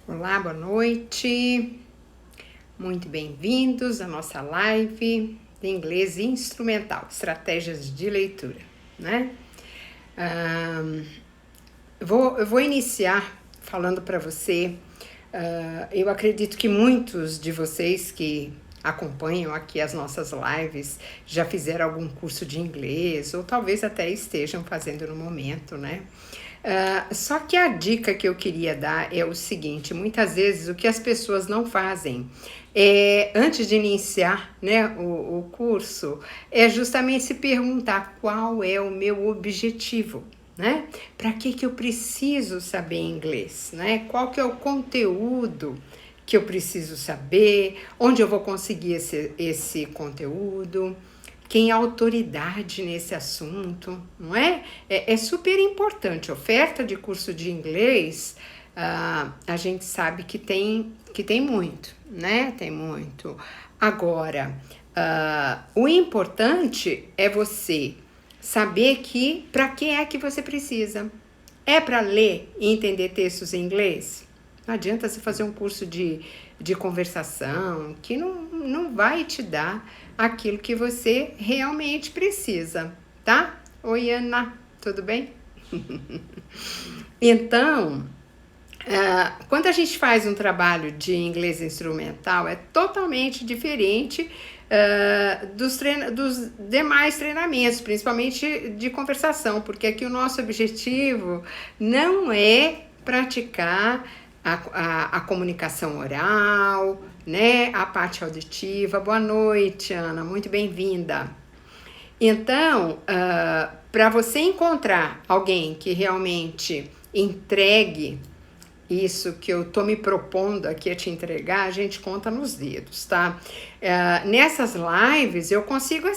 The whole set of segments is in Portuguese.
Olá, boa noite. Muito bem-vindos à nossa live de inglês instrumental, estratégias de leitura, né? Eu vou iniciar falando para você. Eu acredito que muitos de vocês que acompanham aqui as nossas lives já fizeram algum curso de inglês ou talvez até estejam fazendo no momento, né? Só que a dica que eu queria dar é o seguinte: muitas vezes o que as pessoas não fazem antes de iniciar, né, o curso, é justamente se perguntar qual é o meu objetivo, né? Para que eu preciso saber inglês, né? Qual que é o conteúdo que eu preciso saber, onde eu vou conseguir esse conteúdo, quem é autoridade nesse assunto, não é? É super importante. Oferta de curso de inglês, a gente sabe que tem muito, né? Tem muito. Agora, o importante é você saber que para que é que você precisa. É para ler e entender textos em inglês? Não adianta você fazer um curso de conversação que não vai te dar aquilo que você realmente precisa, tá? Oi, Ana, tudo bem? Então, quando a gente faz um trabalho de inglês instrumental, é totalmente diferente dos demais treinamentos, principalmente de conversação, porque aqui o nosso objetivo não é praticar a comunicação oral, né? A parte auditiva. Boa noite, Ana, muito bem-vinda. Então, para você encontrar alguém que realmente entregue isso que eu tô me propondo aqui a te entregar, a gente conta nos dedos, tá? Nessas lives eu consigo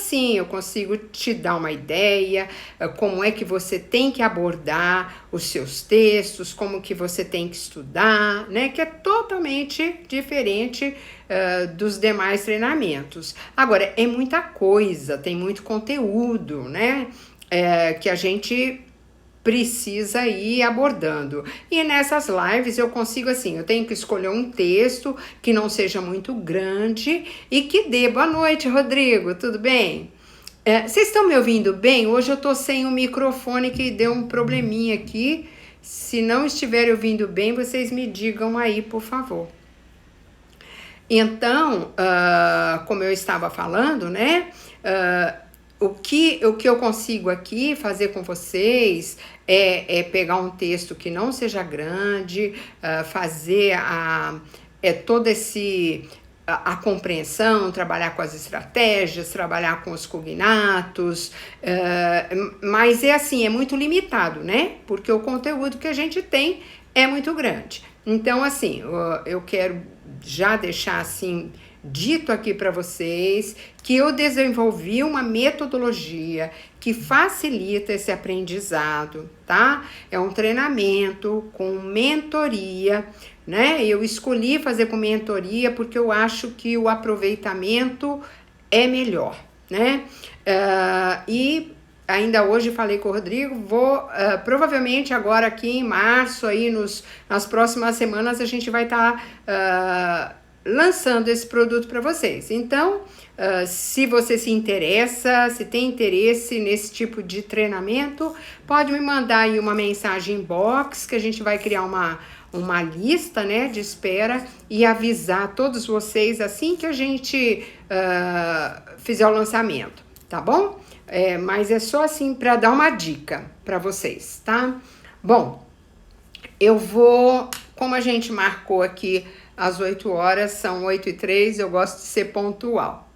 te dar uma ideia, como é que você tem que abordar os seus textos, como que você tem que estudar, né? Que é totalmente diferente dos demais treinamentos. Agora, é muita coisa, tem muito conteúdo, né? Que a gente precisa ir abordando. E nessas lives eu consigo eu tenho que escolher um texto que não seja muito grande e que dê. Boa noite, Rodrigo, tudo bem? Vocês estão me ouvindo bem? Hoje eu tô sem o microfone que deu um probleminha aqui. Se não estiverem ouvindo bem, vocês me digam aí, por favor. Então, como eu estava falando, né? O que eu consigo aqui fazer com vocês é pegar um texto que não seja grande, fazer todo a compreensão, trabalhar com as estratégias, trabalhar com os cognatos, mas é muito limitado, né? Porque o conteúdo que a gente tem é muito grande. Então, eu quero já deixar dito aqui para vocês que eu desenvolvi uma metodologia que facilita esse aprendizado, tá? É um treinamento com mentoria, né? Eu escolhi fazer com mentoria porque eu acho que o aproveitamento é melhor, né? E ainda hoje falei com o Rodrigo, vou provavelmente agora aqui em março, aí nas próximas semanas a gente vai estar lançando esse produto para vocês. Então, se você se interessa, se tem interesse nesse tipo de treinamento, pode me mandar aí uma mensagem inbox que a gente vai criar uma lista, né, de espera e avisar todos vocês assim que a gente fizer o lançamento, tá bom? Mas é só para dar uma dica para vocês, tá? Bom, eu vou, como a gente marcou aqui às 8 horas, são 8h03, eu gosto de ser pontual.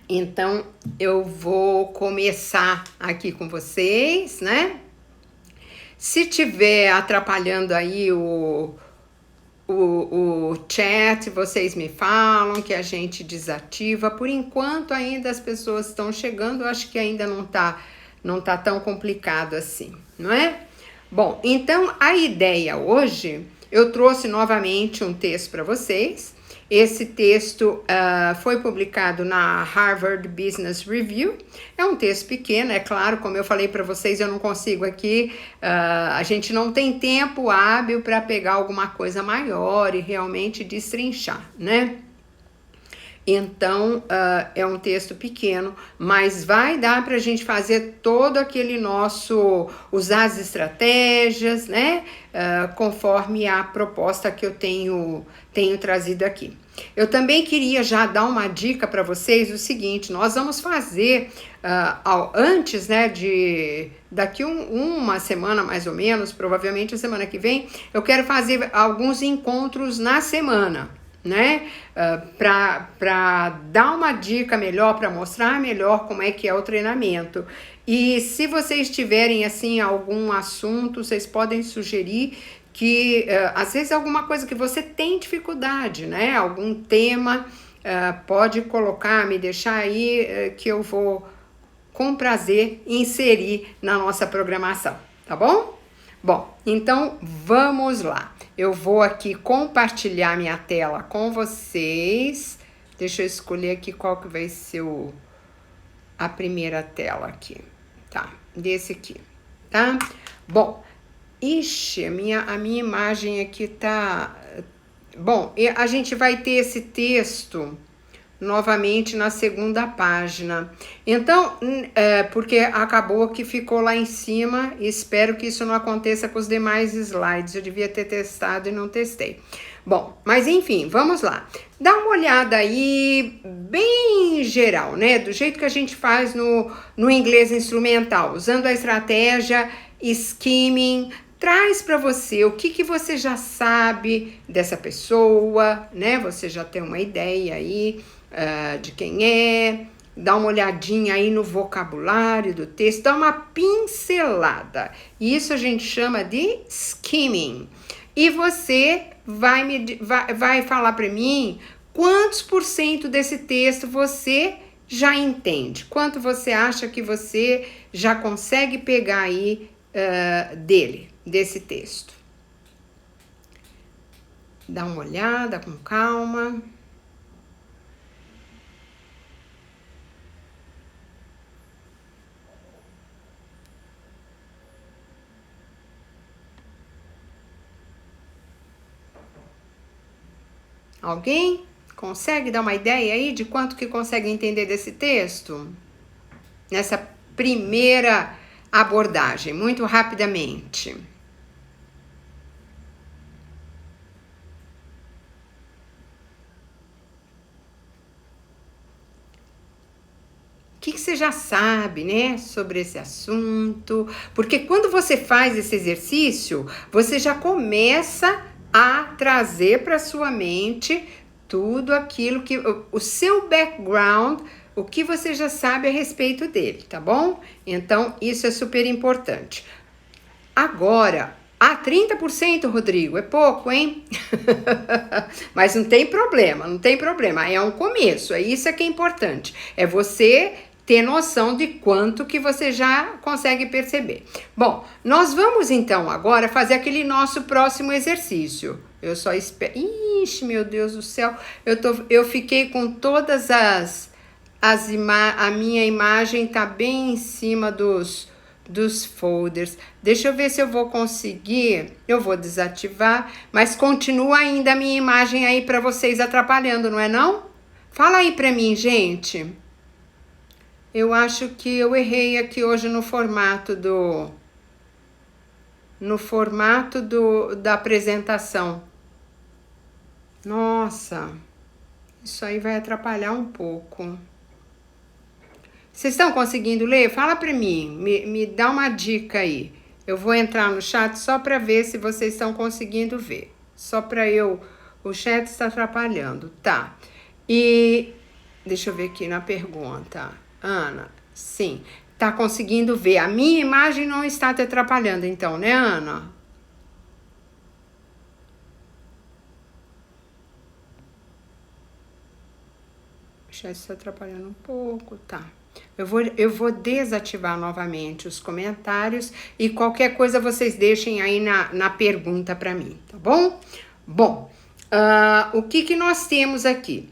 Então, eu vou começar aqui com vocês, né? Se tiver atrapalhando aí o chat, vocês me falam que a gente desativa. Por enquanto, ainda as pessoas estão chegando, eu acho que ainda não tá tão complicado assim, não é? Bom, então a ideia hoje, eu trouxe novamente um texto para vocês, Esse texto foi publicado na Harvard Business Review. É um texto pequeno, é claro, como eu falei para vocês, eu não consigo aqui, a gente não tem tempo hábil para pegar alguma coisa maior e realmente destrinchar, né? Então, é um texto pequeno, mas vai dar para a gente fazer todo aquele usar as estratégias, né? Conforme a proposta que eu tenho trazido aqui. Eu também queria já dar uma dica para vocês, o seguinte, nós vamos fazer, antes, né, daqui uma semana mais ou menos, provavelmente a semana que vem, eu quero fazer alguns encontros na semana, né, para dar uma dica melhor, para mostrar melhor como é que é o treinamento. E se vocês tiverem, assim, algum assunto, vocês podem sugerir que, às vezes, alguma coisa que você tem dificuldade, né, algum tema, pode colocar, me deixar aí, que eu vou, com prazer, inserir na nossa programação, tá bom? Bom, então vamos lá. Eu vou aqui compartilhar minha tela com vocês. Deixa eu escolher aqui qual que vai ser a primeira tela aqui. Tá, desse aqui, tá? Bom, ixi, a minha imagem aqui tá... Bom, a gente vai ter esse texto novamente na segunda página. Então, porque acabou que ficou lá em cima, espero que isso não aconteça com os demais slides, eu devia ter testado e não testei. Bom, mas enfim, vamos lá. Dá uma olhada aí, bem geral, né? Do jeito que a gente faz no inglês instrumental, usando a estratégia skimming. Traz para você o que você já sabe dessa pessoa, né? Você já tem uma ideia aí de quem é, dá uma olhadinha aí no vocabulário do texto, dá uma pincelada. Isso a gente chama de skimming. E você vai falar para mim quantos % desse texto você já entende, quanto você acha que você já consegue pegar aí desse texto. Dá uma olhada com calma. Alguém consegue dar uma ideia aí de quanto que consegue entender desse texto? Nessa primeira abordagem, muito rapidamente. O que você já sabe, né, sobre esse assunto? Porque quando você faz esse exercício, você já começa a trazer para sua mente tudo aquilo que o seu background, o que você já sabe a respeito dele, tá bom? Então, isso é super importante. Agora, 30%, Rodrigo, é pouco, hein? Mas não tem problema, não tem problema. É um começo, isso que é importante. É você ter noção de quanto que você já consegue perceber. Bom, nós vamos então agora fazer aquele nosso próximo exercício. Eu só espero... Ixi, meu Deus do céu, eu fiquei com todas a minha imagem tá bem em cima dos folders. Deixa eu ver se eu vou conseguir. Eu vou desativar, mas continua ainda a minha imagem aí para vocês atrapalhando, não é não? Fala aí para mim, gente. Eu acho que eu errei aqui hoje no formato da apresentação. Nossa, isso aí vai atrapalhar um pouco. Vocês estão conseguindo ler? Fala para mim, me dá uma dica aí. Eu vou entrar no chat só para ver se vocês estão conseguindo ver. Só para o chat está atrapalhando, tá? E deixa eu ver aqui na pergunta. Ana, sim, tá conseguindo ver. A minha imagem não está te atrapalhando, então, né, Ana? Já está atrapalhando um pouco, tá? Eu vou desativar novamente os comentários e qualquer coisa vocês deixem aí na pergunta para mim, tá bom? Bom, O que nós temos aqui?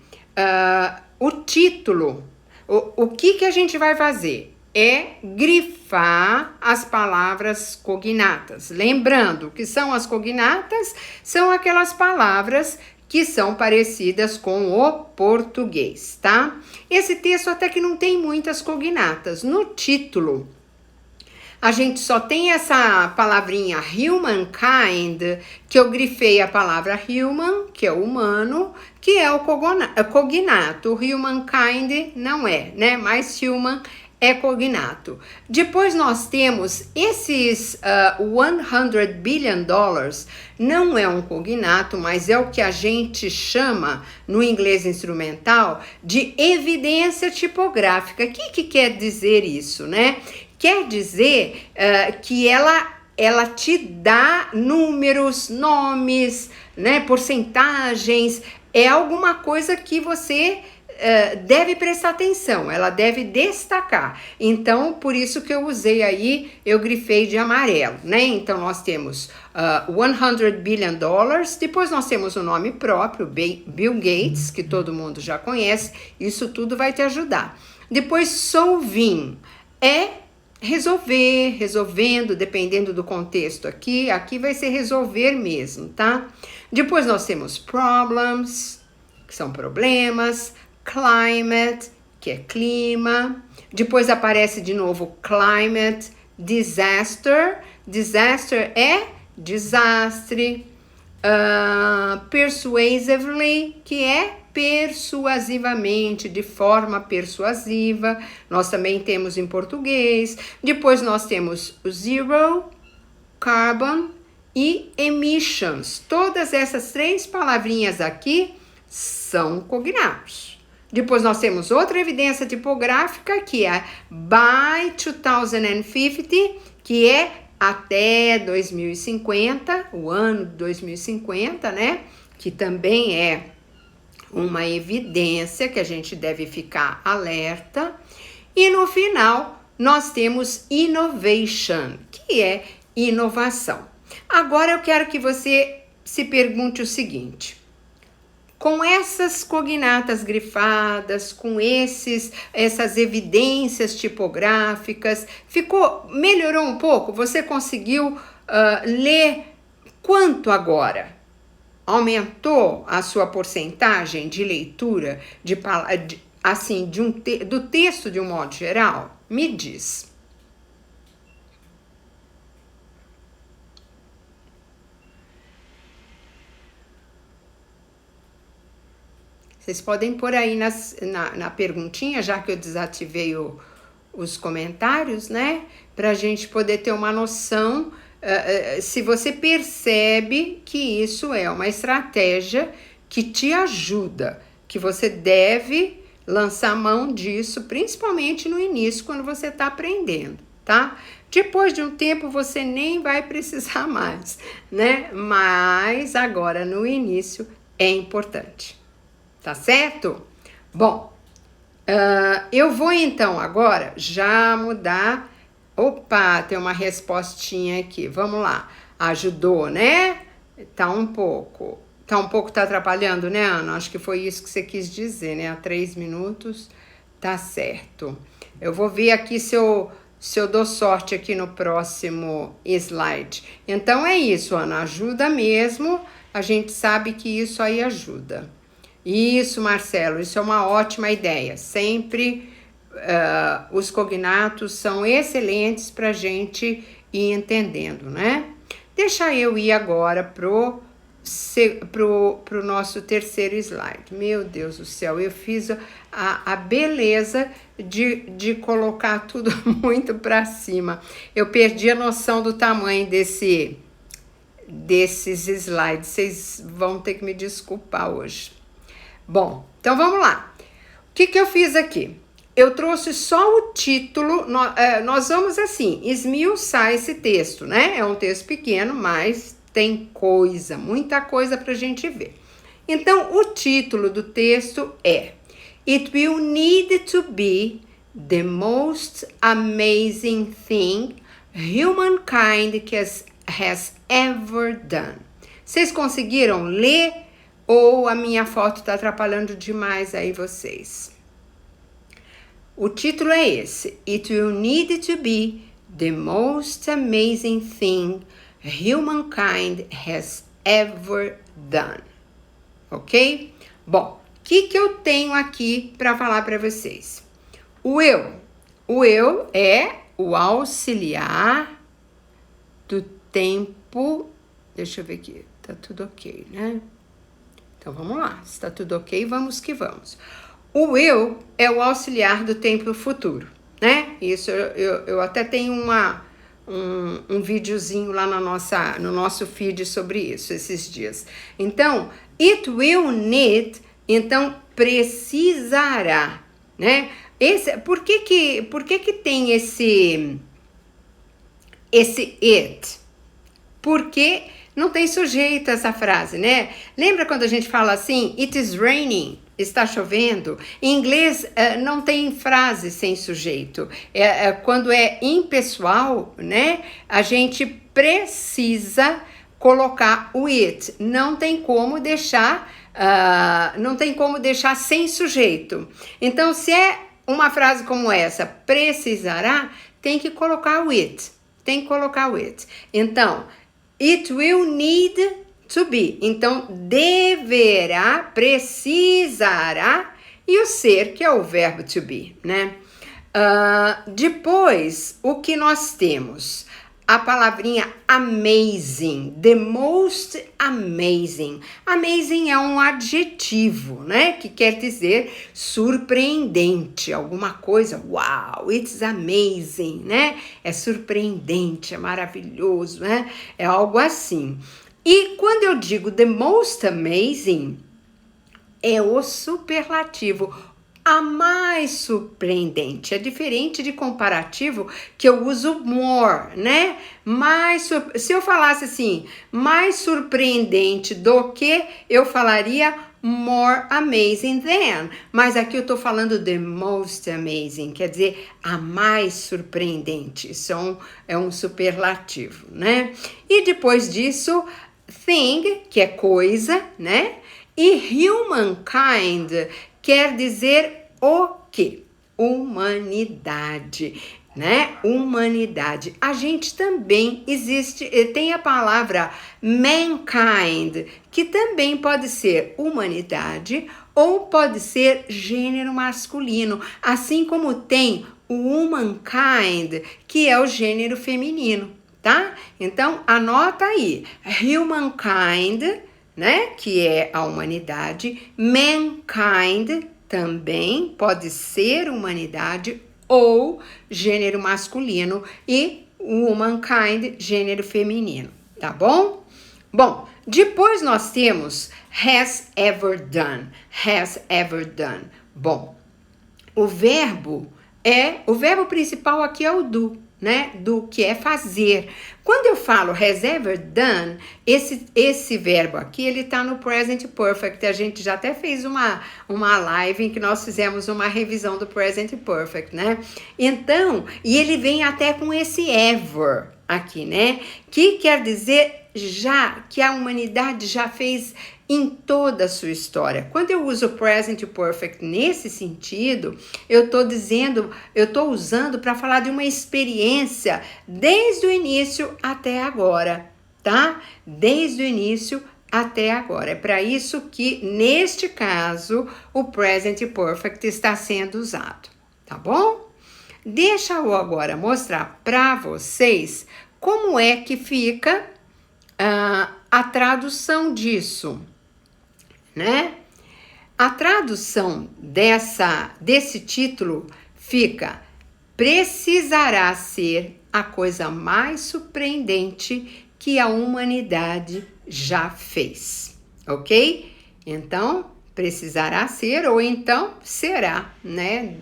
O título, o que a gente vai fazer? É grifar as palavras cognatas. Lembrando que são as cognatas, são aquelas palavras que são parecidas com o português, tá? Esse texto até que não tem muitas cognatas. No título, a gente só tem essa palavrinha humankind, que eu grifei a palavra human, que é o humano, que é o cognato. O humankind não é, né? Mas human é cognato. Depois nós temos esses $100 billion, não é um cognato, mas é o que a gente chama, no inglês instrumental, de evidência tipográfica. O que quer dizer isso, né? Quer dizer que ela te dá números, nomes, né, porcentagens, é alguma coisa que você deve prestar atenção, ela deve destacar. Então, por isso que eu usei aí, eu grifei de amarelo, né? Então, nós temos $100 billion, depois nós temos o nome próprio, Bill Gates, que todo mundo já conhece, isso tudo vai te ajudar. Depois, solving, resolvendo, dependendo do contexto aqui vai ser resolver mesmo, tá? Depois nós temos problems, que são problemas, climate, que é clima, depois aparece de novo climate, disaster é desastre, persuasively, que é persuasivamente, de forma persuasiva, nós também temos em português. Depois nós temos o zero, carbon e emissions. Todas essas três palavrinhas aqui são cognatos. Depois nós temos outra evidência tipográfica, que é by 2050, que é até 2050, o ano de 2050, né? Que também é uma evidência que a gente deve ficar alerta. E no final, nós temos innovation, que é inovação. Agora eu quero que você se pergunte o seguinte: com essas cognatas grifadas, com essas evidências tipográficas, melhorou um pouco? Você conseguiu ler quanto agora? Aumentou a sua porcentagem de leitura do texto de um modo geral? Me diz. Vocês podem pôr aí na perguntinha, já que eu desativei os comentários, né? Para a gente poder ter uma noção se você percebe que isso é uma estratégia que te ajuda, que você deve lançar mão disso, principalmente no início, quando você está aprendendo, tá? Depois de um tempo você nem vai precisar mais, né? Mas agora no início é importante, tá certo? Bom, eu vou então agora já mudar. Opa, tem uma respostinha aqui, vamos lá. Ajudou, né? Tá um pouco tá atrapalhando, né, Ana? Acho que foi isso que você quis dizer, né? Há 3 minutos, tá certo. Eu vou ver aqui se eu dou sorte aqui no próximo slide. Então é isso, Ana, ajuda mesmo, a gente sabe que isso aí ajuda. Isso, Marcelo, isso é uma ótima ideia, sempre... os cognatos são excelentes para a gente ir entendendo, né? Deixa eu ir agora pro nosso terceiro slide. Meu Deus do céu, eu fiz a beleza de colocar tudo muito para cima. Eu perdi a noção do tamanho desses slides. Vocês vão ter que me desculpar hoje. Bom, então vamos lá. O que eu fiz aqui? Eu trouxe só o título, nós vamos assim, esmiuçar esse texto, né? É um texto pequeno, mas tem muita coisa pra gente ver. Então, o título do texto é It will need to be the most amazing thing humankind has ever done. Vocês conseguiram ler ou a minha foto está atrapalhando demais aí vocês? O título é esse: It will need to be the most amazing thing humankind has ever done. Ok? Bom, o que eu tenho aqui para falar para vocês? O eu é o auxiliar do tempo. Deixa eu ver aqui, tá tudo ok, né? Então vamos lá, se tá tudo ok, vamos que vamos. O eu é o auxiliar do tempo futuro, né? Isso eu até tenho um videozinho lá no nosso feed sobre isso esses dias. Então, it will need, então precisará, né? Por que tem esse it? Porque não tem sujeito essa frase, né? Lembra quando a gente fala assim, it is raining, está chovendo? Em inglês não tem frase sem sujeito. Quando é impessoal, né? A gente precisa colocar o it. Não tem como deixar sem sujeito. Então, se é uma frase como essa, precisará, tem que colocar o it. Então, it will need to be. Então, deverá, precisará, e o ser, que é o verbo to be, né? Depois, o que nós temos? A palavrinha amazing, the most amazing. Amazing é um adjetivo, né? Que quer dizer surpreendente, alguma coisa, wow, it's amazing, né? É surpreendente, é maravilhoso, né? É algo assim. E quando eu digo the most amazing, é o superlativo, a mais surpreendente. É diferente de comparativo, que eu uso more, né? Se eu falasse assim, mais surpreendente do que, eu falaria more amazing than. Mas aqui eu tô falando the most amazing, quer dizer, a mais surpreendente. Isso é um superlativo, né? E depois disso, thing, que é coisa, né? E humankind quer dizer o quê? Humanidade, né? Humanidade. A gente também tem a palavra mankind, que também pode ser humanidade ou pode ser gênero masculino, assim como tem o humankind, que é o gênero feminino, tá? Então, anota aí, humankind, né, que é a humanidade, mankind também pode ser humanidade ou gênero masculino e womankind, gênero feminino, tá bom? Bom, depois nós temos has ever done, Bom, o verbo principal aqui é o do, né? Do que é fazer. Quando eu falo has ever done, esse verbo aqui, ele tá no present perfect. A gente já até fez uma live em que nós fizemos uma revisão do present perfect, né? Então, e ele vem até com esse ever aqui, né? Que quer dizer já, que a humanidade já fez em toda a sua história. Quando eu uso present perfect nesse sentido, eu tô usando para falar de uma experiência desde o início até agora, tá? Desde o início até agora. É para isso que, neste caso, o present perfect está sendo usado, tá bom? Deixa eu agora mostrar para vocês como é que fica a tradução disso, né? A tradução desse título fica: precisará ser a coisa mais surpreendente que a humanidade já fez, ok? Então, precisará ser ou então será, né?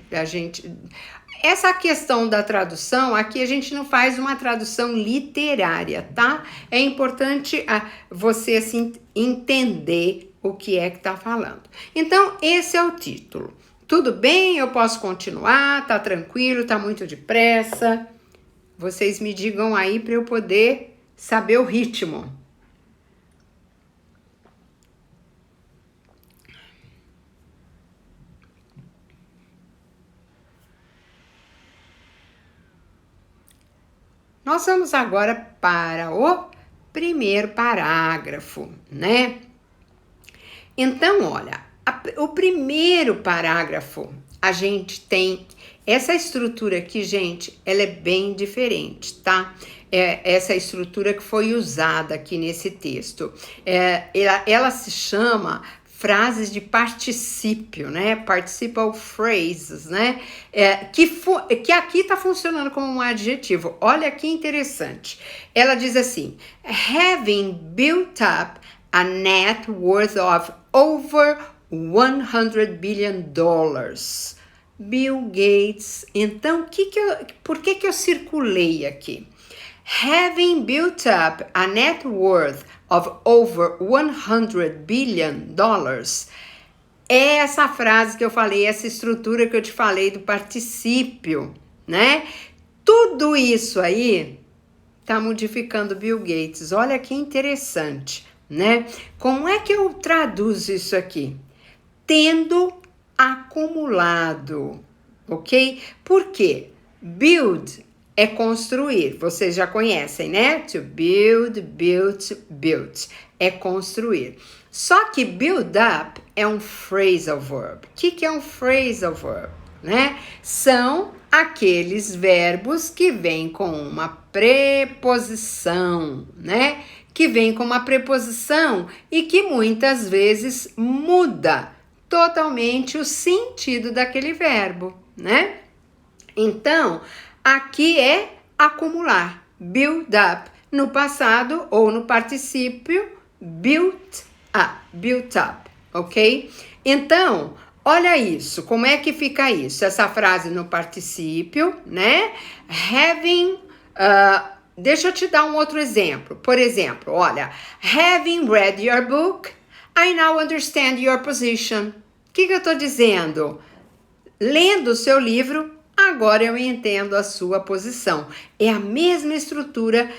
Essa questão da tradução, aqui a gente não faz uma tradução literária, tá? É importante você assim, entender o que é que tá falando. Então, esse é o título. Tudo bem? Eu posso continuar? Tá tranquilo? Tá muito depressa? Vocês me digam aí para eu poder saber o ritmo. Nós vamos agora para o primeiro parágrafo, né? Então, olha, o primeiro parágrafo, a gente tem essa estrutura aqui, gente, ela é bem diferente, tá? Essa estrutura que foi usada aqui nesse texto. Ela se chama frases de particípio, né? Participial phrases, né? Que aqui está funcionando como um adjetivo. Olha que interessante. Ela diz assim: having built up a net worth of over $100 billion. Bill Gates. Então, por que eu circulei aqui? Having built up a net worth of over $100 billion, é essa frase que eu falei, essa estrutura que eu te falei do particípio, né? Tudo isso aí tá modificando Bill Gates. Olha que interessante, né? Como é que eu traduzo isso aqui? Tendo acumulado, ok? Por quê? Build é construir, vocês já conhecem, né? To build, built, é construir. Só que build up é um phrasal verb. O que é um phrasal verb, né? São aqueles verbos que vêm com uma preposição, né? Que vem com uma preposição e que muitas vezes muda totalmente o sentido daquele verbo, né? Então, aqui é acumular, build up, no passado ou no particípio, built up, ok? Então, olha isso, como é que fica isso? Essa frase no particípio, né? Having, deixa eu te dar um outro exemplo. Por exemplo, olha, having read your book, I now understand your position. O que eu estou dizendo? Lendo o seu livro, agora eu entendo a sua posição. É a mesma estrutura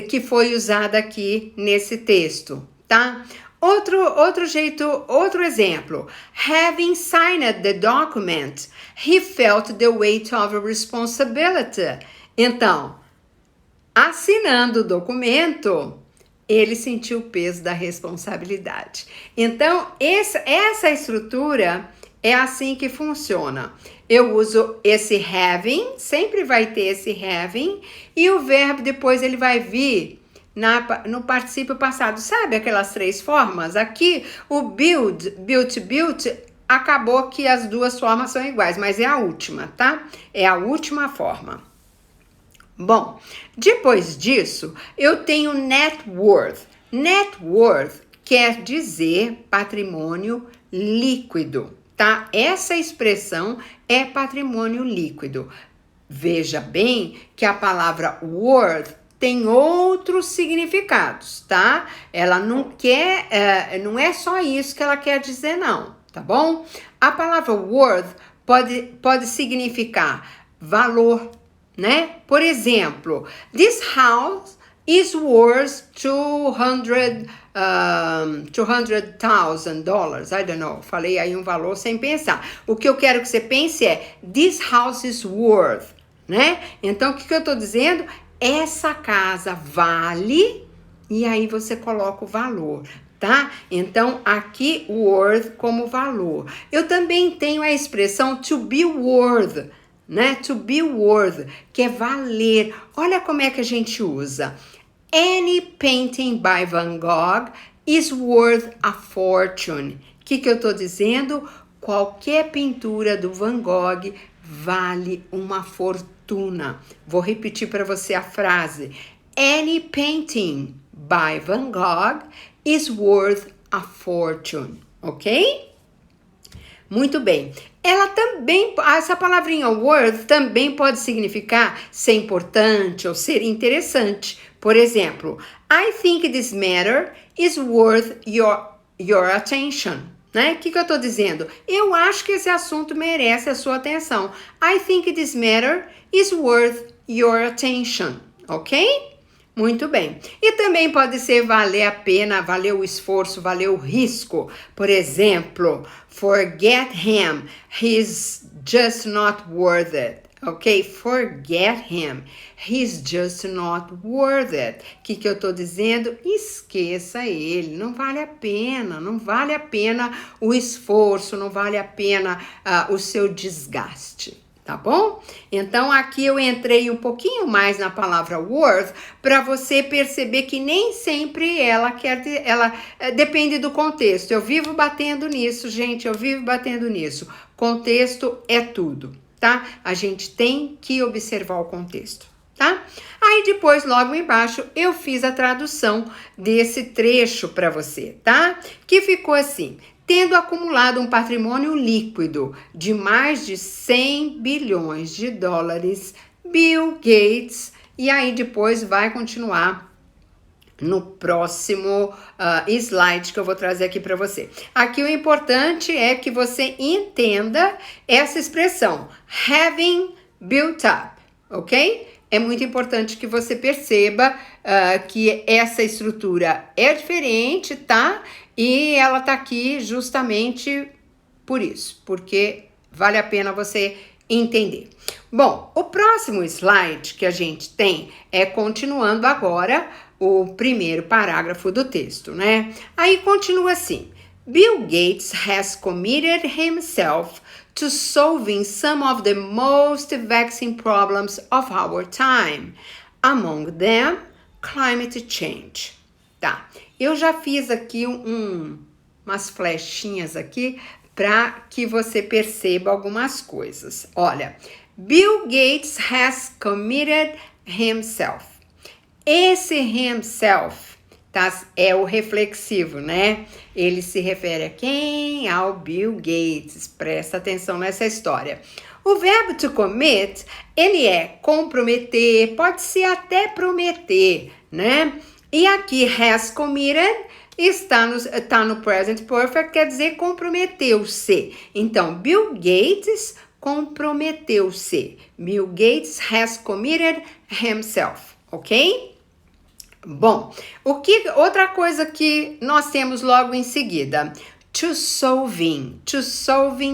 que foi usada aqui nesse texto, tá? Outro exemplo. Having signed the document, he felt the weight of a responsibility. Então, assinando o documento, ele sentiu o peso da responsabilidade. Então, essa estrutura é assim que funciona. Eu uso esse having, sempre vai ter esse having, e o verbo depois ele vai vir no particípio passado. Sabe aquelas três formas? Aqui, o built, acabou que as duas formas são iguais, mas é a última, tá? É a última forma. Bom, depois disso, eu tenho net worth. Net worth quer dizer patrimônio líquido, tá? Essa expressão é patrimônio líquido. Veja bem que a palavra worth tem outros significados, tá? Ela não é só isso que ela quer dizer, não, tá bom? A palavra worth pode significar valor, né? Por exemplo, this house is worth $200,000. I don't know. Falei aí um valor sem pensar. O que eu quero que você pense é this house is worth, né? Então, o que eu tô dizendo? Essa casa vale, e aí você coloca o valor, tá? Então, aqui worth como valor. Eu também tenho a expressão to be worth, né? To be worth, que é valer. Olha como é que a gente usa. Any painting by Van Gogh is worth a fortune. O que eu tô dizendo? Qualquer pintura do Van Gogh vale uma fortuna. Vou repetir para você a frase. Any painting by Van Gogh is worth a fortune, ok? Muito bem. Ela também, essa palavrinha worth também pode significar ser importante ou ser interessante. Por exemplo, I think this matter is worth your attention. Né? O que eu estou dizendo? Eu acho que esse assunto merece a sua atenção. I think this matter is worth your attention. Ok? Muito bem. E também pode ser valer a pena, valer o esforço, valer o risco. Por exemplo, forget him, he's just not worth it. Ok? Forget him. He's just not worth it. O que eu tô dizendo? Esqueça ele. Não vale a pena. Não vale a pena o esforço. Não vale a pena o seu desgaste. Tá bom? Então aqui eu entrei um pouquinho mais na palavra worth para você perceber que nem sempre ela depende do contexto. Eu vivo batendo nisso, gente, eu vivo batendo nisso. Contexto é tudo, tá? A gente tem que observar o contexto, tá? Aí depois, logo embaixo, eu fiz a tradução desse trecho para você, tá? Que ficou assim: tendo acumulado um patrimônio líquido de mais de 100 bilhões de dólares, Bill Gates, e aí depois vai continuar no próximo slide que eu vou trazer aqui para você. Aqui o importante é que você entenda essa expressão, having built up, ok? É muito importante que você perceba que essa estrutura é diferente, tá? E ela tá aqui justamente por isso, porque vale a pena você entender. Bom, o próximo slide que a gente tem é continuando agora o primeiro parágrafo do texto, né? Aí continua assim: Bill Gates has committed himself to solving some of the most vexing problems of our time, among them climate change. Tá, eu já fiz aqui umas flechinhas aqui para que você perceba algumas coisas. Olha, Bill Gates has committed himself. Esse himself, tá, é o reflexivo, né? Ele se refere a quem? Ao Bill Gates. Presta atenção nessa história. O verbo to commit, ele é comprometer, pode ser até prometer, né? E aqui has committed está no present perfect, quer dizer comprometeu-se. Então, Bill Gates comprometeu-se. Bill Gates has committed himself, ok? Bom, outra coisa que nós temos logo em seguida, to solving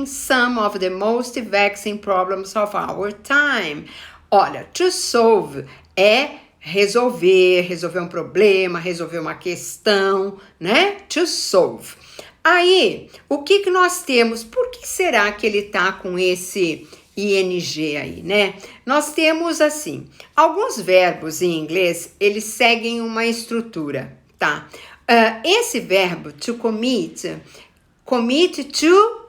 some of the most vexing problems of our time. Olha, to solve é resolver um problema, resolver uma questão, né? To solve. Aí, o que nós temos? Por que será que ele tá com esse ing aí, né? Nós temos assim, alguns verbos em inglês, eles seguem uma estrutura, tá? Esse verbo to commit to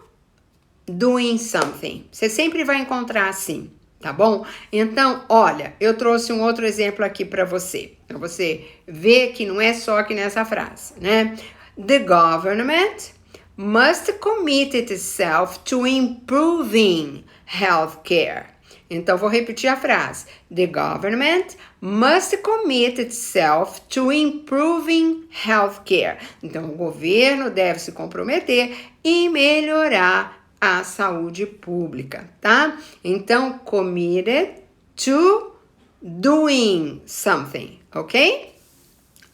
doing something. Você sempre vai encontrar assim, tá bom? Então, olha, eu trouxe um outro exemplo aqui para você ver que não é só aqui nessa frase, né? The government must commit itself to improving healthcare. Então, vou repetir a frase. The government must commit itself to improving healthcare. Então, o governo deve se comprometer em melhorar a saúde pública, tá? Então, committed to doing something, ok?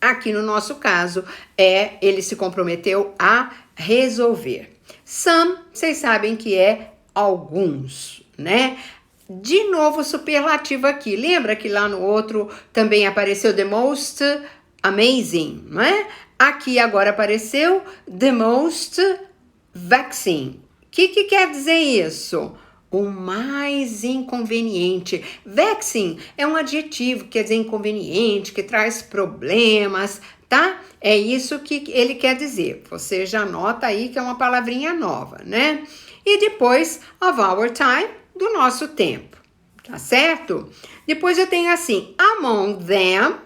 Aqui no nosso caso, ele se comprometeu a resolver. Some, vocês sabem que é alguns, né? De novo, superlativo aqui. Lembra que lá no outro também apareceu the most amazing, não é? Aqui agora apareceu the most vexing. O que quer dizer isso? O mais inconveniente. Vexing é um adjetivo, quer dizer inconveniente, que traz problemas, tá? É isso que ele quer dizer. Você já nota aí que é uma palavrinha nova, né? E depois, of our time, do nosso tempo, tá certo? Depois eu tenho assim, among them,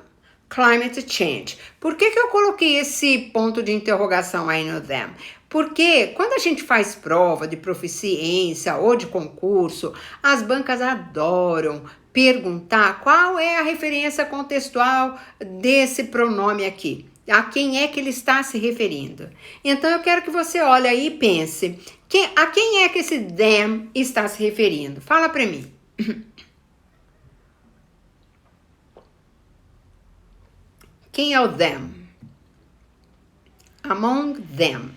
climate change. Por que eu coloquei esse ponto de interrogação aí no them? Porque quando a gente faz prova de proficiência ou de concurso, as bancas adoram perguntar qual é a referência contextual desse pronome aqui. A quem é que ele está se referindo? Então eu quero que você olhe aí e pense, a quem é que esse them está se referindo? Fala para mim. Quem é o them? Among them.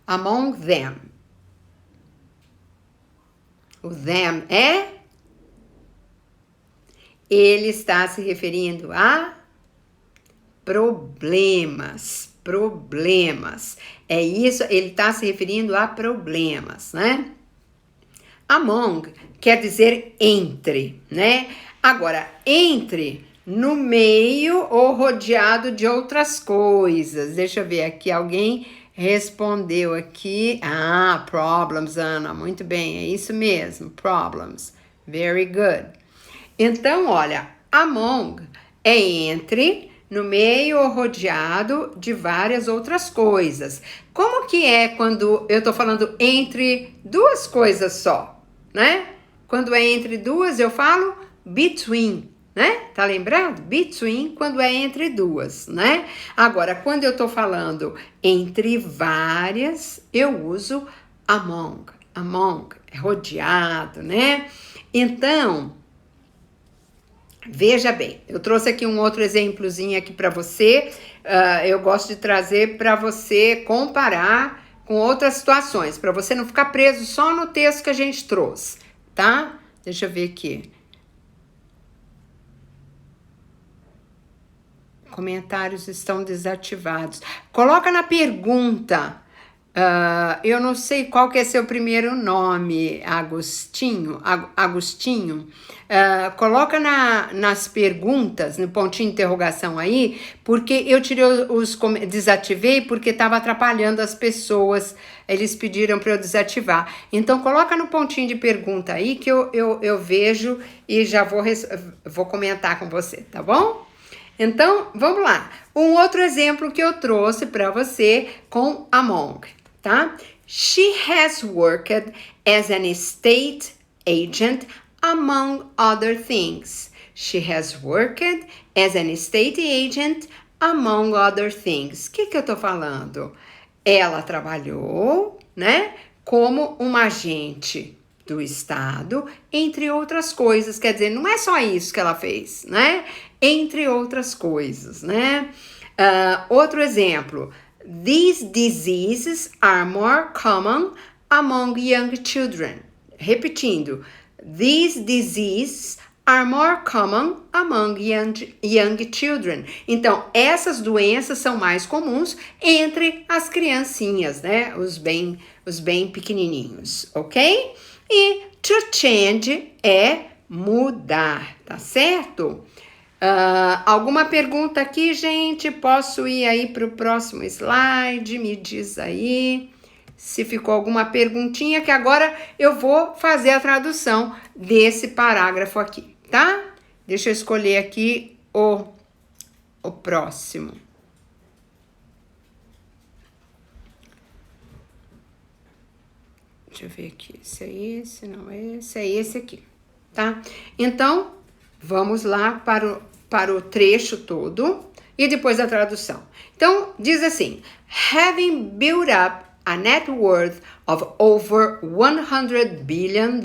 Among them. O them é... Ele está se referindo a problemas. Problemas. É isso, ele está se referindo a problemas, né? Among quer dizer entre, né? Agora, entre, no meio ou rodeado de outras coisas. Deixa eu ver aqui, alguém respondeu aqui. Ah, problems, Ana, muito bem, é isso mesmo, problems. Very good. Então, olha, among é entre, no meio ou rodeado de várias outras coisas. Como que é quando eu tô falando entre duas coisas só, né? Quando é entre duas, eu falo between, né? Tá lembrado? Between, quando é entre duas, né? Agora, quando eu tô falando entre várias, eu uso among. Among, é rodeado, né? Então, veja bem, eu trouxe aqui um outro exemplozinho aqui para você. Eu gosto de trazer para você comparar com outras situações, para você não ficar preso só no texto que a gente trouxe, tá? Deixa eu ver aqui. Comentários estão desativados. Coloca na pergunta. Eu não sei qual que é seu primeiro nome, Agostinho. Coloca nas perguntas, no pontinho de interrogação aí, porque eu tirei desativei porque estava atrapalhando as pessoas. Eles pediram para eu desativar. Então, coloca no pontinho de pergunta aí que eu vejo e já vou comentar com você, tá bom? Então, vamos lá. Um outro exemplo que eu trouxe para você com among, tá? She has worked as an estate agent among other things. She has worked as an estate agent among other things. O que eu tô falando? Ela trabalhou, né, como uma agente do Estado, entre outras coisas. Quer dizer, não é só isso que ela fez, né? Entre outras coisas, né? Outro exemplo. These diseases are more common among young children. Repetindo. These diseases are more common among young children. Então, essas doenças são mais comuns entre as criancinhas, né? Os bem pequenininhos, ok? E to change é mudar, tá certo? Alguma pergunta aqui, gente? Posso ir aí para o próximo slide? Me diz aí se ficou alguma perguntinha, que agora eu vou fazer a tradução desse parágrafo aqui, tá? Deixa eu escolher aqui o próximo. Deixa eu ver aqui, esse é esse, não é esse, é esse aqui, tá? Então, vamos lá para o trecho todo e depois a tradução. Então, diz assim: Having built up a net worth of over $100 billion,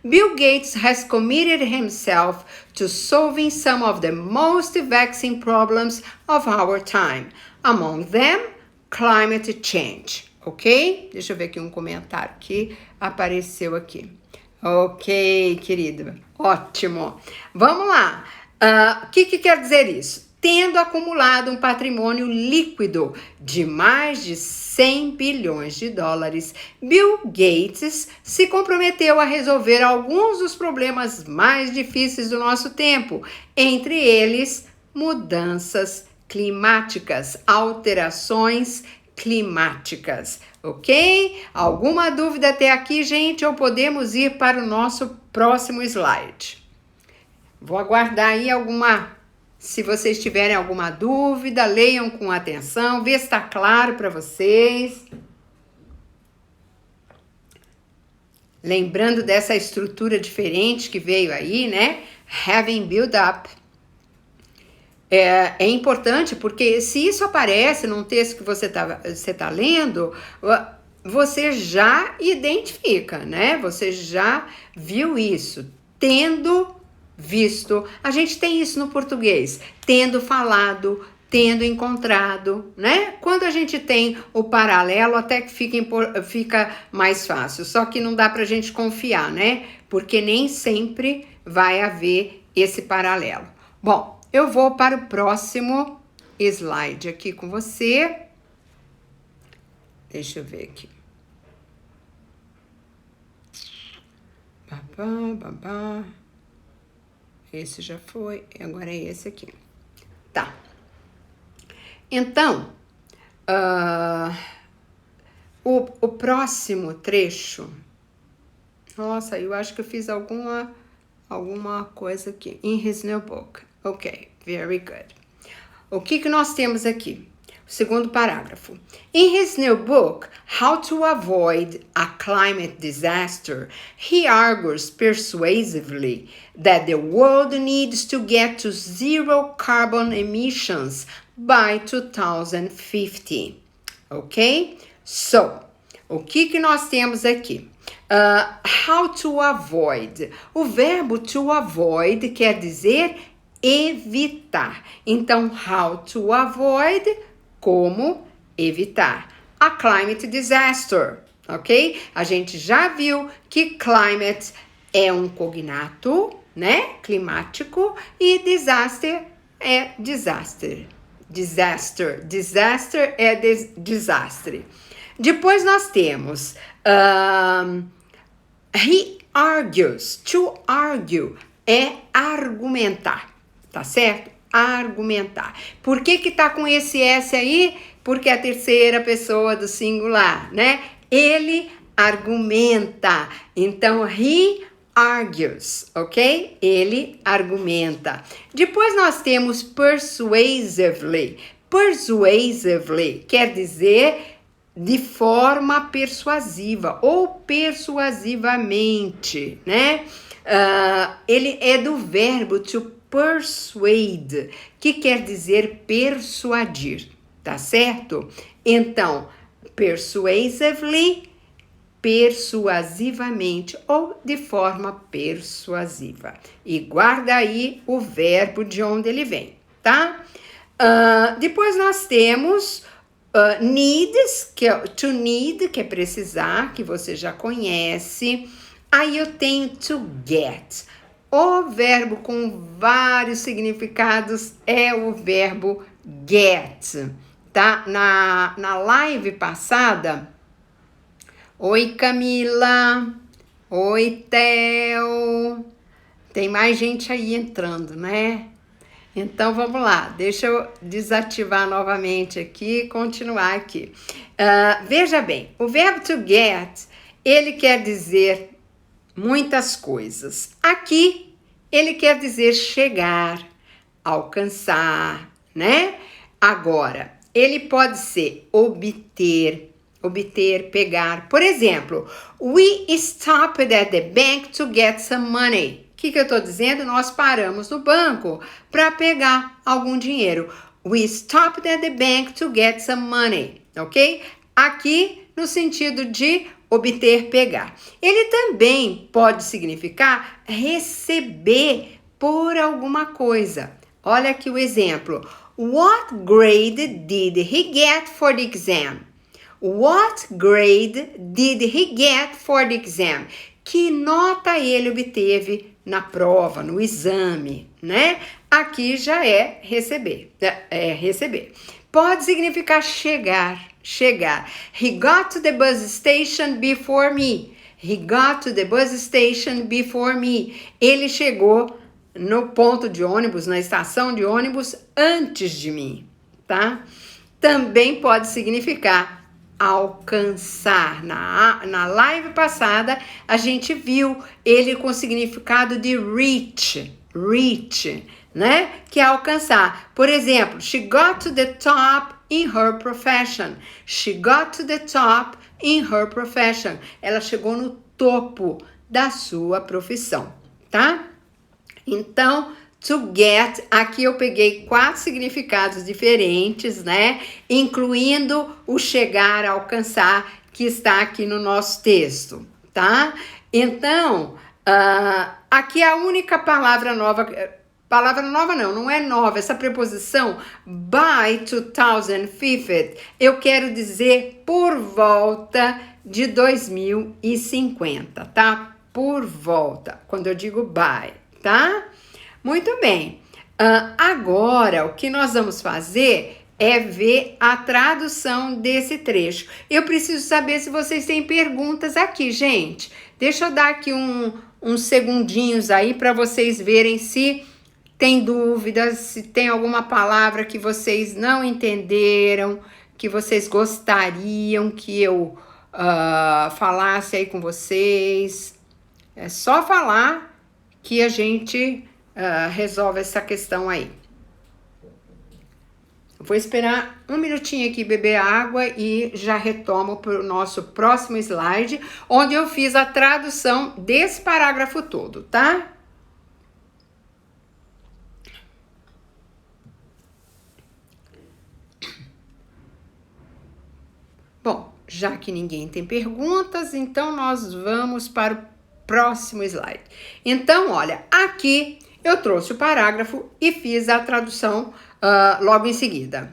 Bill Gates has committed himself to solving some of the most vexing problems of our time, among them, climate change. Ok? Deixa eu ver aqui um comentário que apareceu aqui. Ok, querido. Ótimo. Vamos lá. O que quer dizer isso? Tendo acumulado um patrimônio líquido de mais de 100 bilhões de dólares, Bill Gates se comprometeu a resolver alguns dos problemas mais difíceis do nosso tempo, entre eles mudanças climáticas, alterações climáticas, ok? Alguma dúvida até aqui, gente, ou podemos ir para o nosso próximo slide? Vou aguardar aí se vocês tiverem alguma dúvida, leiam com atenção, vê se está claro para vocês. Lembrando dessa estrutura diferente que veio aí, né? Having built up. É importante porque se isso aparece num texto que você tá lendo, você já identifica, né? Você já viu isso, tendo visto. A gente tem isso no português, tendo falado, tendo encontrado, né? Quando a gente tem o paralelo, até que fica mais fácil. Só que não dá pra gente confiar, né? Porque nem sempre vai haver esse paralelo. Bom, eu vou para o próximo slide aqui com você. Deixa eu ver aqui. Esse já foi, agora é esse aqui. Tá. Então, o próximo trecho. Nossa, eu acho que eu fiz alguma coisa aqui. In his new book. Ok, very good. O que nós temos aqui? O segundo parágrafo. In his new book, How to Avoid a Climate Disaster, he argues persuasively that the world needs to get to zero carbon emissions by 2050. Ok? So, o que nós temos aqui? How to avoid. O verbo to avoid quer dizer evitar. Então, how to avoid, como evitar. A climate disaster, ok? A gente já viu que climate é um cognato, né? Climático, e disaster é desastre. Disaster é desastre. Depois nós temos he argues. To argue é argumentar, tá certo? Argumentar. Por que tá com esse S aí? Porque é a terceira pessoa do singular, né? Ele argumenta. Então, he argues, ok? Ele argumenta. Depois nós temos persuasively. Persuasively quer dizer de forma persuasiva ou persuasivamente, né? Ele é do verbo to persuade, que quer dizer persuadir, tá certo? Então, persuasively, persuasivamente ou de forma persuasiva. E guarda aí o verbo de onde ele vem, tá? Depois nós temos needs, que é to need, que é precisar, que você já conhece. Aí eu tenho to get. O verbo com vários significados é o verbo get, tá? Na live passada, oi Camila, oi Theo, tem mais gente aí entrando, né? Então, vamos lá, deixa eu desativar novamente aqui e continuar aqui. Veja bem, o verbo to get, ele quer dizer muitas coisas. Aqui, ele quer dizer chegar, alcançar, né? Agora, ele pode ser obter, pegar. Por exemplo, we stopped at the bank to get some money. O que eu estou dizendo? Nós paramos no banco para pegar algum dinheiro. We stopped at the bank to get some money, ok? Aqui no sentido de obter, pegar. Ele também pode significar receber por alguma coisa. Olha aqui o exemplo. What grade did he get for the exam? What grade did he get for the exam? Que nota ele obteve na prova, no exame, né? Aqui já é receber, Pode significar chegar. He got to the bus station before me. He got to the bus station before me. Ele chegou no ponto de ônibus, na estação de ônibus antes de mim, tá? Também pode significar alcançar. Na live passada, a gente viu ele com o significado de reach, né? Que é alcançar. Por exemplo, she got to the top in her profession. She got to the top in her profession. Ela chegou no topo da sua profissão, tá? Então, to get, aqui eu peguei 4 significados diferentes, né? Incluindo o chegar, alcançar, que está aqui no nosso texto, tá? Então, aqui a única palavra nova palavra nova não é nova. Essa preposição by 2050, eu quero dizer por volta de 2050, tá? Por volta, quando eu digo by, tá? Muito bem. Agora, o que nós vamos fazer é ver a tradução desse trecho. Eu preciso saber se vocês têm perguntas aqui, gente. Deixa eu dar aqui uns segundinhos aí para vocês verem se tem dúvidas, se tem alguma palavra que vocês não entenderam, que vocês gostariam que eu falasse aí com vocês. É só falar que a gente resolve essa questão aí. Vou esperar um minutinho aqui, beber água e já retomo para o nosso próximo slide, onde eu fiz a tradução desse parágrafo todo, tá? Bom, já que ninguém tem perguntas, então nós vamos para o próximo slide. Então, olha, aqui eu trouxe o parágrafo e fiz a tradução logo em seguida.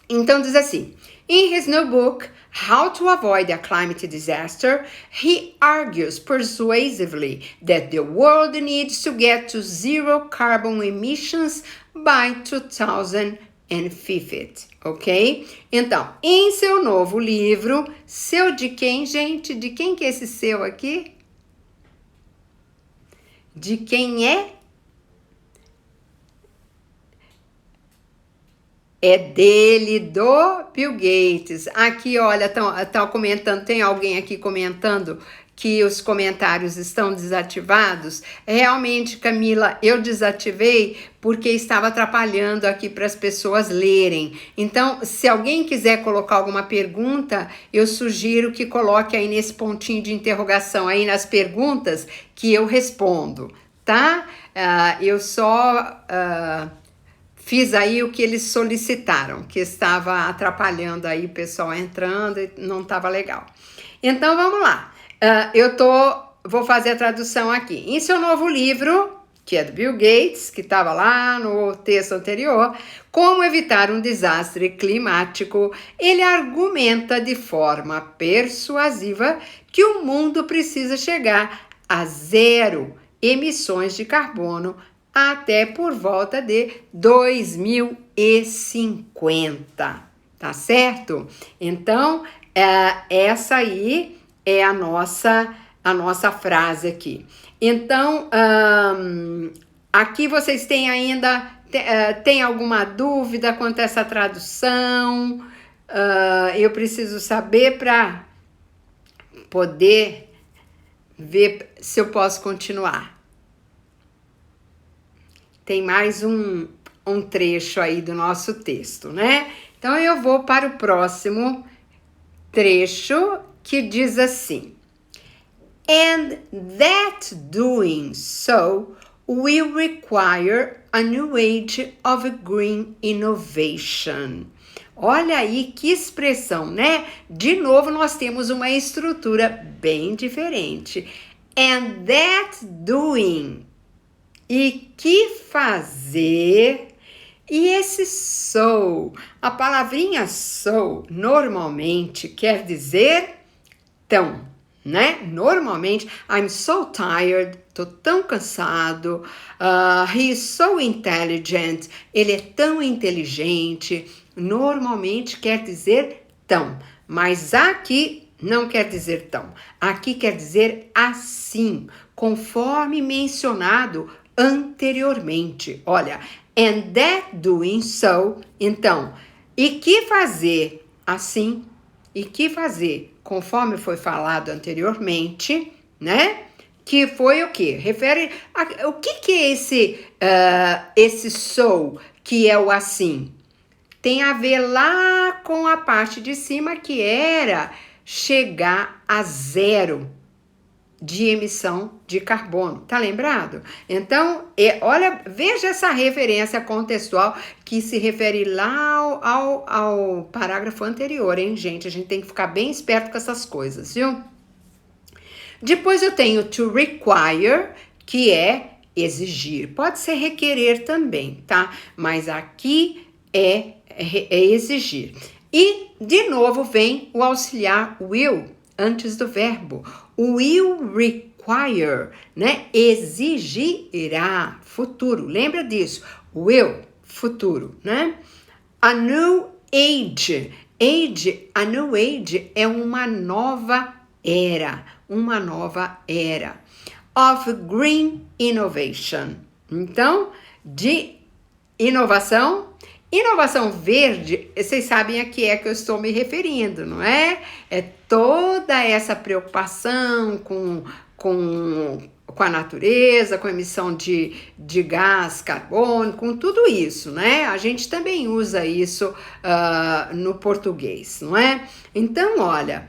Então diz assim: In his new book, How to Avoid a Climate Disaster, he argues persuasively that the world needs to get to zero carbon emissions by 2050, ok? Então, em seu novo livro, seu de quem, gente? De quem que é esse seu aqui? De quem é? É dele, do Bill Gates. Aqui, olha, tá comentando, tem alguém aqui comentando que os comentários estão desativados. Realmente, Camila, eu desativei porque estava atrapalhando aqui para as pessoas lerem. Então, se alguém quiser colocar alguma pergunta, eu sugiro que coloque aí nesse pontinho de interrogação, aí nas perguntas, que eu respondo, tá? Eu só... fiz aí o que eles solicitaram, que estava atrapalhando aí o pessoal entrando e não estava legal. Então, vamos lá. Vou fazer a tradução aqui. Em seu novo livro, que é do Bill Gates, que estava lá no texto anterior, Como Evitar um Desastre Climático, ele argumenta de forma persuasiva que o mundo precisa chegar a zero emissões de carbono até por volta de 2050, tá certo? Então, essa aí é a nossa frase aqui. Então, aqui vocês têm ainda, tem alguma dúvida quanto a essa tradução? Eu preciso saber para poder ver se eu posso continuar. Tem mais um trecho aí do nosso texto, né? Então, eu vou para o próximo trecho, que diz assim: And that doing so will require a new age of green innovation. Olha aí que expressão, né? De novo, nós temos uma estrutura bem diferente. And that doing... E que fazer? E esse so, a palavrinha so normalmente quer dizer tão, né? Normalmente, I'm so tired, tô tão cansado, he is so intelligent, ele é tão inteligente. Normalmente quer dizer tão, mas aqui não quer dizer tão. Aqui quer dizer assim, conforme mencionado anteriormente. Olha, and that doing so, então, e que fazer assim, e que fazer conforme foi falado anteriormente, né? Que foi o quê? Refere a, o que é esse so, que é o assim? Tem a ver lá com a parte de cima, que era chegar a zero de emissão de carbono, tá lembrado? Então, olha, veja essa referência contextual que se refere lá ao parágrafo anterior, hein, gente? A gente tem que ficar bem esperto com essas coisas, viu? Depois eu tenho to require, que é exigir. Pode ser requerer também, tá? Mas aqui é exigir. E, de novo, vem o auxiliar will antes do verbo. Will require, né? Exigirá, futuro. Lembra disso? Will, futuro, né? A new age. A new age é uma nova era. Uma nova era. Of green innovation. Então, de inovação verde, vocês sabem a que é que eu estou me referindo, não é? É toda essa preocupação com a natureza, com a emissão de gás carbônico, com tudo isso, né? A gente também usa isso no português, não é? Então, olha,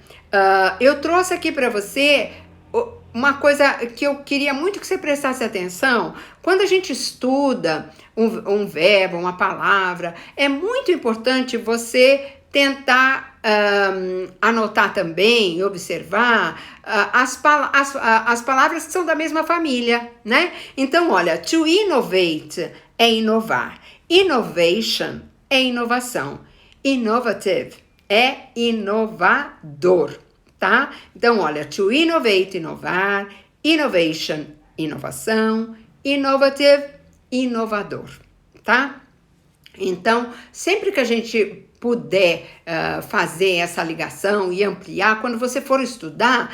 eu trouxe aqui para você uma coisa que eu queria muito que você prestasse atenção. Quando a gente estuda um verbo, uma palavra, é muito importante você tentar anotar também, observar as palavras que são da mesma família, né? Então, olha, to innovate é inovar, innovation é inovação, innovative é inovador, tá? Então, olha, to innovate, inovar, innovation, inovação, innovative, inovador, tá? Então, sempre que a gente puder fazer essa ligação e ampliar, quando você for estudar,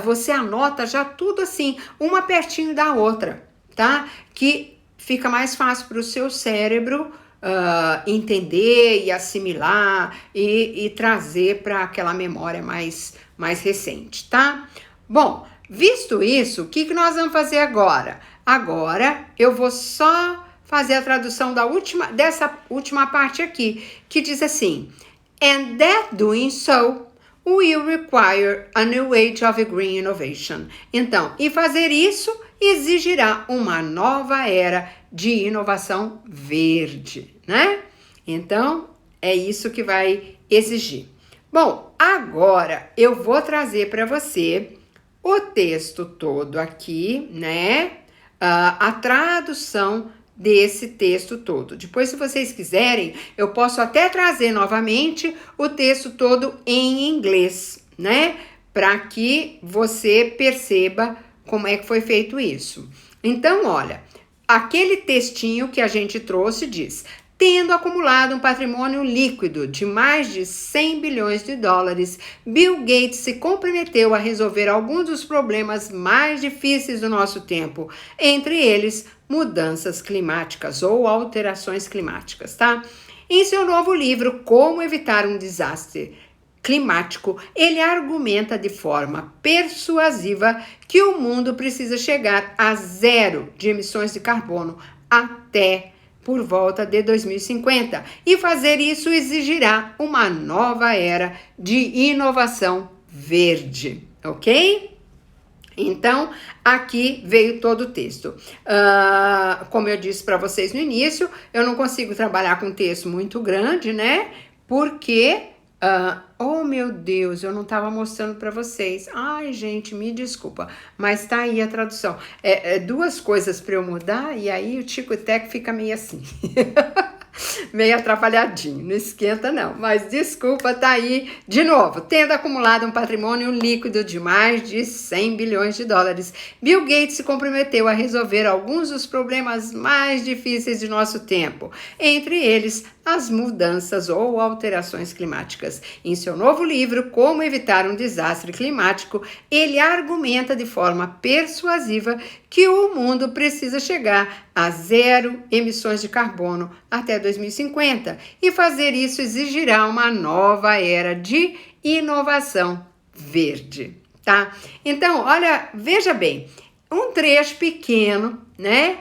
você anota já tudo assim, uma pertinho da outra, tá? Que fica mais fácil para o seu cérebro entender e assimilar e trazer para aquela memória mais recente, tá? Bom, visto isso, o que nós vamos fazer agora? Agora eu vou só fazer a tradução dessa última parte aqui, que diz assim: and that doing so will require a new age of green innovation. Então, e fazer isso exigirá uma nova era de inovação verde, né? Então, é isso que vai exigir. Bom, agora eu vou trazer para você o texto todo aqui, né? A tradução desse texto todo. Depois, se vocês quiserem, eu posso até trazer novamente o texto todo em inglês, né? Para que você perceba como é que foi feito isso. Então, olha, aquele textinho que a gente trouxe diz: tendo acumulado um patrimônio líquido de mais de 100 bilhões de dólares, Bill Gates se comprometeu a resolver alguns dos problemas mais difíceis do nosso tempo, entre eles mudanças climáticas ou alterações climáticas, tá? Em seu novo livro, Como Evitar um Desastre Climático, ele argumenta de forma persuasiva que o mundo precisa chegar a zero de emissões de carbono até por volta de 2050, e fazer isso exigirá uma nova era de inovação verde, ok? Então, aqui veio todo o texto. Como eu disse para vocês no início, eu não consigo trabalhar com texto muito grande, né? Porque, oh meu Deus, eu não estava mostrando para vocês. Ai, gente, me desculpa, mas tá aí a tradução. Duas coisas para eu mudar e aí o Tico e Teco fica meio assim. Meio atrapalhadinho, não esquenta não, mas desculpa, tá aí de novo. Tendo acumulado um patrimônio líquido de mais de 100 bilhões de dólares, Bill Gates se comprometeu a resolver alguns dos problemas mais difíceis de nosso tempo, entre eles as mudanças ou alterações climáticas. Em seu novo livro, Como Evitar um Desastre Climático, ele argumenta de forma persuasiva que o mundo precisa chegar a zero emissões de carbono até 2050, e fazer isso exigirá uma nova era de inovação verde, tá? Então, olha, veja bem, um trecho pequeno, né?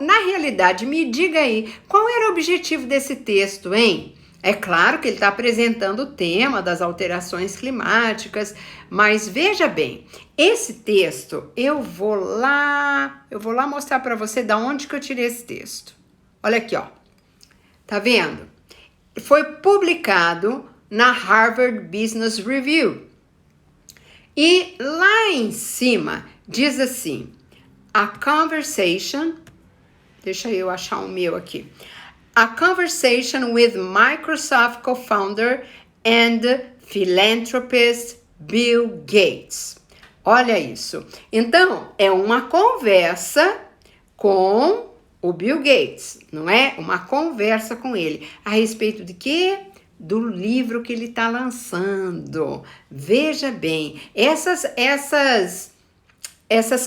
Na realidade, me diga aí, qual era o objetivo desse texto, hein? É claro que ele está apresentando o tema das alterações climáticas, mas veja bem, esse texto, eu vou lá mostrar para você da onde que eu tirei esse texto. Olha aqui, ó. Tá vendo? Foi publicado na Harvard Business Review. E lá em cima diz assim: a conversation, deixa eu achar o meu aqui. A conversation with Microsoft co-founder and philanthropist Bill Gates. Olha isso. Então, é uma conversa com o Bill Gates, não é? Uma conversa com ele. A respeito de quê? Do livro que ele está lançando. Veja bem, essas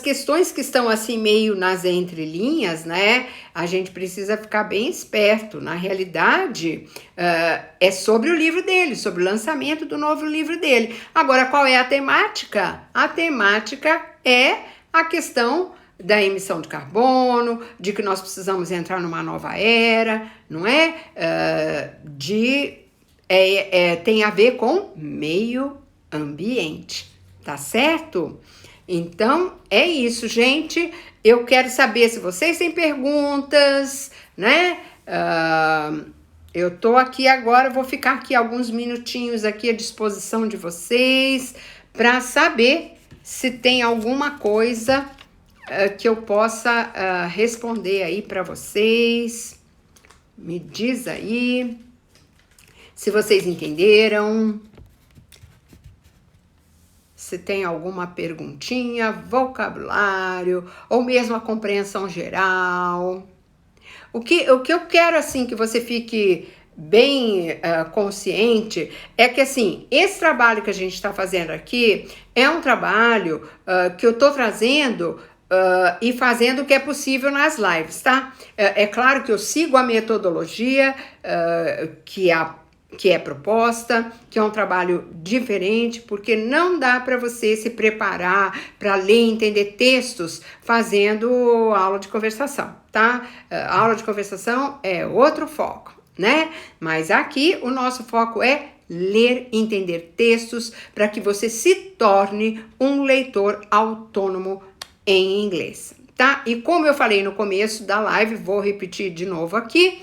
questões que estão assim meio nas entrelinhas, né? A gente precisa ficar bem esperto. Na realidade, é sobre o livro dele, sobre o lançamento do novo livro dele. Agora, qual é a temática? A temática é a questão da emissão de carbono, de que nós precisamos entrar numa nova era, não é? Tem a ver com meio ambiente, tá certo? Então, é isso, gente. Eu quero saber se vocês têm perguntas, né? Eu tô aqui agora, vou ficar aqui alguns minutinhos aqui à disposição de vocês para saber se tem alguma coisa que eu possa responder aí para vocês. Me diz aí se vocês entenderam. Se tem alguma perguntinha, vocabulário, ou mesmo a compreensão geral. O que eu quero, assim, que você fique bem consciente é que, assim, esse trabalho que a gente está fazendo aqui é um trabalho que eu estou trazendo e fazendo o que é possível nas lives, tá? É claro que eu sigo a metodologia que é proposta, que é um trabalho diferente, porque não dá para você se preparar para ler e entender textos fazendo aula de conversação, tá? A aula de conversação é outro foco, né? Mas aqui o nosso foco é ler e entender textos para que você se torne um leitor autônomo em inglês, tá? E como eu falei no começo da live, vou repetir de novo aqui,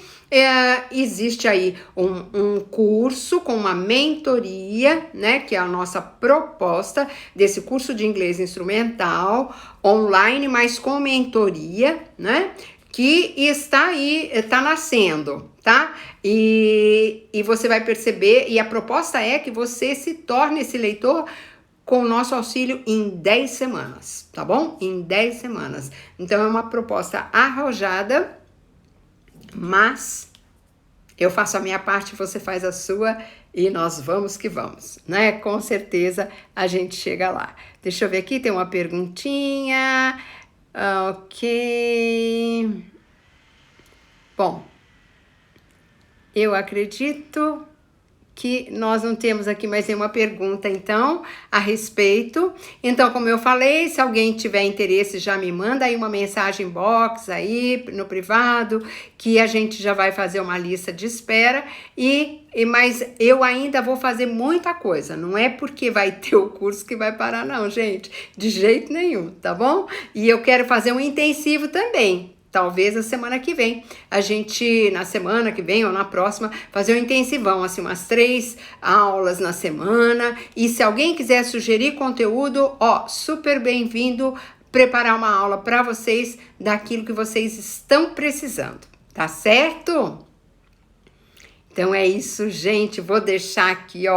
existe aí um curso com uma mentoria, né, que é a nossa proposta desse curso de inglês instrumental, online, mas com mentoria, né, que está aí, está nascendo, tá? E você vai perceber, e a proposta é que você se torne esse leitor com o nosso auxílio em 10 semanas, tá bom? Em 10 semanas. Então, é uma proposta arrojada, mas eu faço a minha parte, você faz a sua e nós vamos que vamos, né? Com certeza a gente chega lá. Deixa eu ver aqui, tem uma perguntinha. Ok. Bom, eu acredito que nós não temos aqui mais nenhuma pergunta, então, a respeito. Então, como eu falei, se alguém tiver interesse, já me manda aí uma mensagem box aí no privado, que a gente já vai fazer uma lista de espera. Mas eu ainda vou fazer muita coisa, não é porque vai ter o curso que vai parar não, gente, de jeito nenhum, tá bom? E eu quero fazer um intensivo também. Talvez a semana que vem, na semana que vem ou na próxima, fazer um intensivão, assim, umas 3 aulas na semana. E se alguém quiser sugerir conteúdo, super bem-vindo preparar uma aula para vocês daquilo que vocês estão precisando, tá certo? Então é isso, gente. Vou deixar aqui,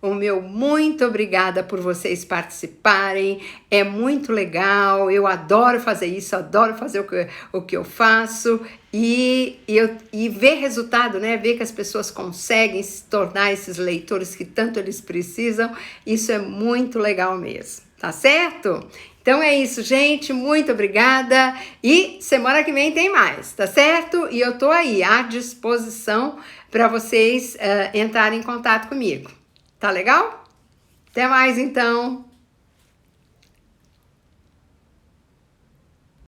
o meu muito obrigada por vocês participarem, é muito legal, eu adoro fazer isso, adoro fazer o que eu faço e ver resultado, né? Ver que as pessoas conseguem se tornar esses leitores que tanto eles precisam, isso é muito legal mesmo, tá certo? Então é isso, gente, muito obrigada e semana que vem tem mais, tá certo? E eu tô aí à disposição para vocês entrarem em contato comigo. Tá legal? Até mais então!